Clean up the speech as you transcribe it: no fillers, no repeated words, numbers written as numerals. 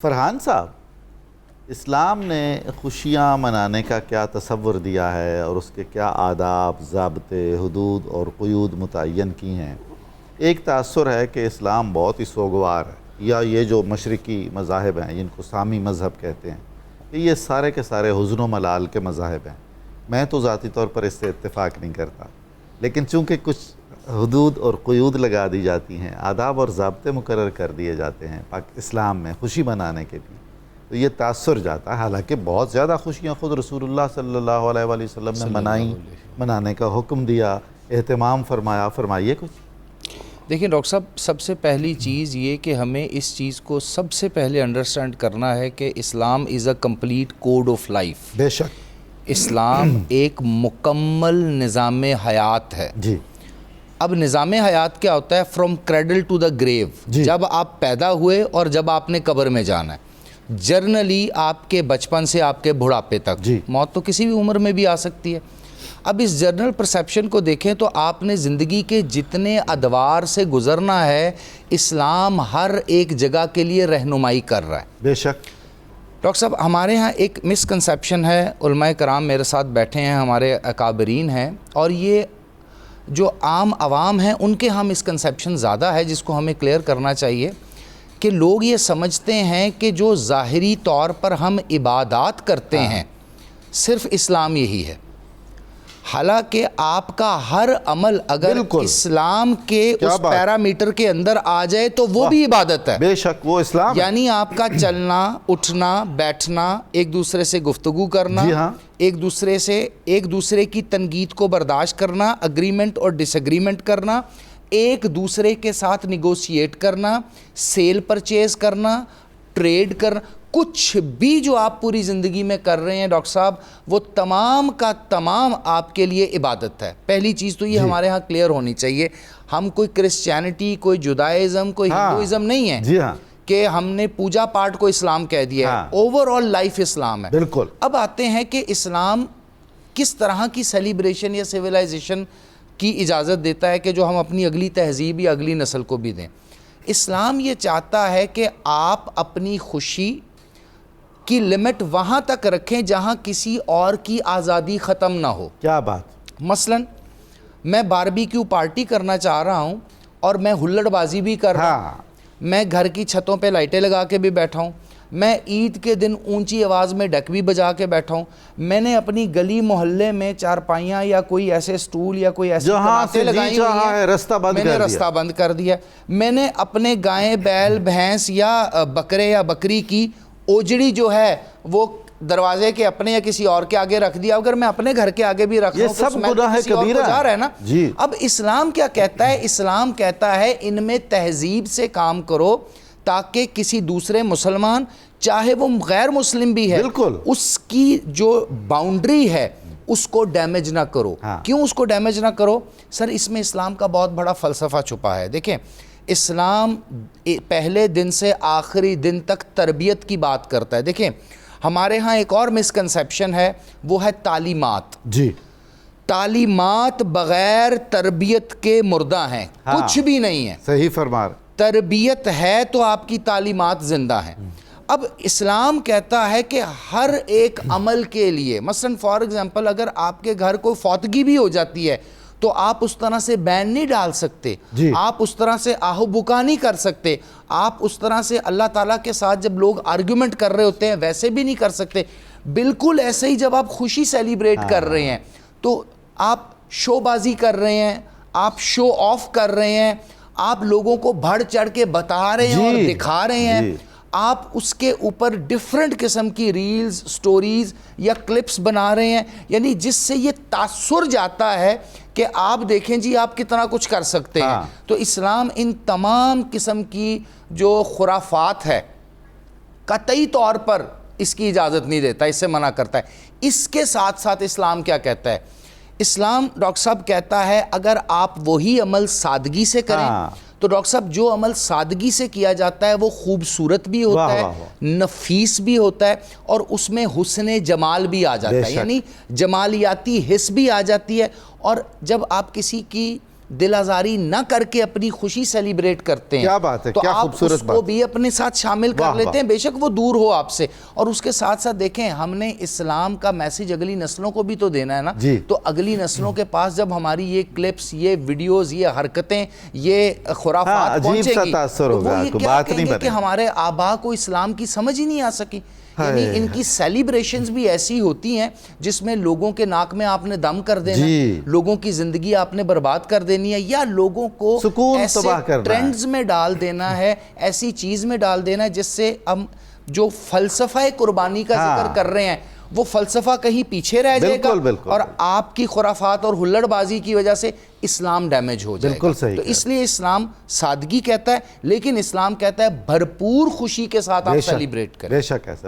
فرحان صاحب، اسلام نے خوشیاں منانے کا کیا تصور دیا ہے اور اس کے کیا آداب، ضابطے، حدود اور قیود متعین کی ہیں؟ ایک تاثر ہے کہ اسلام بہت ہی سوگوار ہے، یا یہ جو مشرقی مذاہب ہیں جن کو سامی مذہب کہتے ہیں کہ یہ سارے کے سارے حزن و ملال کے مذاہب ہیں۔ میں تو ذاتی طور پر اس سے اتفاق نہیں کرتا، لیکن چونکہ کچھ حدود اور قیود لگا دی جاتی ہیں، آداب اور ضابطے مقرر کر دیے جاتے ہیں اسلام میں خوشی منانے کے لیے، تو یہ تاثر جاتا ہے۔ حالانکہ بہت زیادہ خوشیاں خود رسول اللہ صلی اللہ علیہ وآلہ وسلم نے منائیں، منانے کا حکم دیا، اہتمام فرمایا۔ فرمائیے کچھ۔ دیکھیں ڈاکٹر صاحب، سب سے پہلی چیز یہ کہ ہمیں اس چیز کو سب سے پہلے انڈرسٹینڈ کرنا ہے کہ Islam is a complete code of life. بے شک اسلام ایک مکمل نظام حیات ہے۔ جی۔ اب نظام حیات کیا ہوتا ہے؟ فرام کریڈل ٹو دا گریو، جب آپ پیدا ہوئے اور جب آپ نے قبر میں جانا ہے، جرنلی آپ کے بچپن سے آپ کے بڑھاپے تک، موت تو کسی بھی عمر میں بھی آ سکتی ہے۔ اب اس جنرل پرسیپشن کو دیکھیں تو آپ نے زندگی کے جتنے ادوار سے گزرنا ہے، اسلام ہر ایک جگہ کے لیے رہنمائی کر رہا ہے۔ بے شک۔ ڈاکٹر صاحب، ہمارے ہاں ایک مسکنسیپشن ہے، علماء کرام میرے ساتھ بیٹھے ہیں، ہمارے اکابرین ہیں، اور یہ جو عام عوام ہیں ان کے ہاں مسکنسیپشن زیادہ ہے، جس کو ہمیں کلیئر کرنا چاہیے کہ لوگ یہ سمجھتے ہیں کہ جو ظاہری طور پر ہم عبادات کرتے ہیں صرف اسلام یہی ہے، حالانکہ آپ کا ہر عمل اگر اسلام کے اس پیرامیٹر کے اندر آ جائے تو وہ بھی عبادت ہے۔ بے شک، وہ اسلام ہے۔ یعنی آپ کا چلنا، اٹھنا، بیٹھنا، ایک دوسرے سے گفتگو کرنا، ایک دوسرے کی تنقید کو برداشت کرنا، اگریمنٹ اور ڈس اگریمنٹ کرنا، ایک دوسرے کے ساتھ نیگوشیٹ کرنا، سیل پرچیز کرنا، ٹریڈ کرنا، کچھ بھی جو آپ پوری زندگی میں کر رہے ہیں ڈاکٹر صاحب، وہ تمام کا تمام آپ کے لیے عبادت ہے۔ پہلی چیز تو یہ ہمارے ہاں کلیئر ہونی چاہیے۔ ہم کوئی کرسچینٹی، کوئی جدائزم، کوئی ہندوازم نہیں ہے کہ ہم نے پوجا پاٹ کو اسلام کہہ دیا ہے۔ اوور آل لائف اسلام ہے۔ بالکل۔ اب آتے ہیں کہ اسلام کس طرح کی سیلیبریشن یا سویلائزیشن کی اجازت دیتا ہے کہ جو ہم اپنی اگلی تہذیب یا اگلی نسل کو بھی دیں۔ اسلام یہ چاہتا ہے کہ آپ اپنی خوشی کی لمٹ وہاں تک رکھیں جہاں کسی اور کی آزادی ختم نہ ہو۔ کیا بات؟ مثلا میں باربیکیو پارٹی کرنا چاہ رہا ہوں اور میں ہلڑ بازی بھی کر رہا ہوں، میں گھر کی چھتوں پہ لائٹیں لگا کے بھی بیٹھا ہوں، میں عید کے دن اونچی آواز میں ڈک بھی بجا کے بیٹھا ہوں، میں نے اپنی گلی محلے میں چارپائیاں یا کوئی ایسے سٹول یا کوئی ایسی کناتیں لگائی ہوئی ہیں، میں نے رستہ بند کر دیا۔ میں نے اپنے گائے، بیل، بھینس یا بکرے یا بکری کی اوجڑی جو ہے وہ دروازے کے اپنے یا کسی اور کے آگے رکھ دیا۔ اگر میں اپنے گھر کے آگے بھی رکھ رہا ہوں تو میں کسی اور کو جا رہا ہے نا۔ اب اسلام کیا کہتا ہے؟ اسلام کہتا ہے ان میں تہذیب سے کام کرو تاکہ کسی دوسرے مسلمان، چاہے وہ غیر مسلم بھی ہے، اس کی جو باؤنڈری ہے اس کو ڈیمیج نہ کرو۔ کیوں اس کو ڈیمیج نہ کرو؟ سر، اس میں اسلام کا بہت بڑا فلسفہ چھپا ہے۔ دیکھیں، اسلام پہلے دن سے آخری دن تک تربیت کی بات کرتا ہے۔ دیکھیں، ہمارے ہاں ایک اور مسکنسیپشن ہے، وہ ہے تعلیمات۔ تعلیمات بغیر تربیت کے مردہ ہیں، کچھ بھی نہیں ہے۔ صحیح فرما رہے۔ تربیت ہے تو آپ کی تعلیمات زندہ ہیں۔ اب اسلام کہتا ہے کہ ہر ایک عمل کے لیے، مثلا فار ایگزامپل اگر آپ کے گھر کوئی فوتگی بھی ہو جاتی ہے تو آپ اس طرح سے بین نہیں ڈال سکتے، آپ اس طرح سے آہو بکا نہیں کر سکتے، آپ اس طرح سے اللہ تعالیٰ کے ساتھ جب لوگ آرگیومنٹ کر رہے ہوتے ہیں ویسے بھی نہیں کر سکتے۔ بالکل ایسے ہی جب آپ خوشی سیلیبریٹ کر رہے ہیں تو آپ شو بازی کر رہے ہیں، آپ شو آف کر رہے ہیں، آپ لوگوں کو بڑھ چڑھ کے بتا رہے ہیں اور دکھا رہے ہیں، آپ اس کے اوپر ڈیفرنٹ قسم کی ریلز، سٹوریز یا کلپس بنا رہے ہیں، یعنی جس سے یہ تاثر جاتا ہے کہ آپ دیکھیں جی آپ کتنا کچھ کر سکتے ہیں۔ تو اسلام ان تمام قسم کی جو خرافات ہے قطعی طور پر اس کی اجازت نہیں دیتا، اس سے منع کرتا ہے۔ اس کے ساتھ ساتھ اسلام کیا کہتا ہے؟ اسلام ڈاکٹر صاحب کہتا ہے اگر آپ وہی عمل سادگی سے کریں تو ڈاکٹر صاحب جو عمل سادگی سے کیا جاتا ہے وہ خوبصورت بھی ہوتا ہے، نفیس بھی ہوتا ہے، اور اس میں حسن جمال بھی آ جاتا ہے، یعنی جمالیاتی حس بھی آ جاتی ہے۔ اور جب آپ کسی کی دل آزاری نہ کر کے اپنی خوشی سیلیبریٹ کرتے ہیں, کیا بات ہے, تو کیا آپ خوبصورت اس کو بات. بھی اپنے ساتھ شامل کر لیتے ہیں, بے شک وہ دور ہو آپ سے. اور اس کے ساتھ ساتھ دیکھیں, ہم نے اسلام کا میسیج اگلی نسلوں کو بھی تو دینا ہے نا, تو اگلی نسلوں کے پاس جب ہماری یہ کلپس, یہ ویڈیوز, یہ حرکتیں, یہ خرافات پہنچیں گی, تو وہ یہ کیا کہیں گے کہ ہمارے آبا کو اسلام کی سمجھ ہی نہیں آ سکی. یعنی ان کی سیلیبریشنز بھی ایسی ہوتی ہیں جس میں لوگوں کے ناک میں آپ نے دم کر دینا ہے, لوگوں کی زندگی آپ نے برباد کر دینی ہے, یا لوگوں کو ایسے ٹرینڈز میں ڈال دینا ہے, ایسی چیز میں ڈال دینا ہے جس سے ہم جو فلسفہ قربانی کا ذکر کر رہے ہیں وہ فلسفہ کہیں پیچھے رہ جائے گا, اور آپ کی خرافات اور ہلڑ بازی کی وجہ سے اسلام ڈیمیج ہو جائے گا. تو اس لیے اسلام سادگی کہتا ہے, لیکن اسلام کہتا ہے بھرپور خوشی کے ساتھ آپ سیلیبریٹ کریں. بے شک ایسا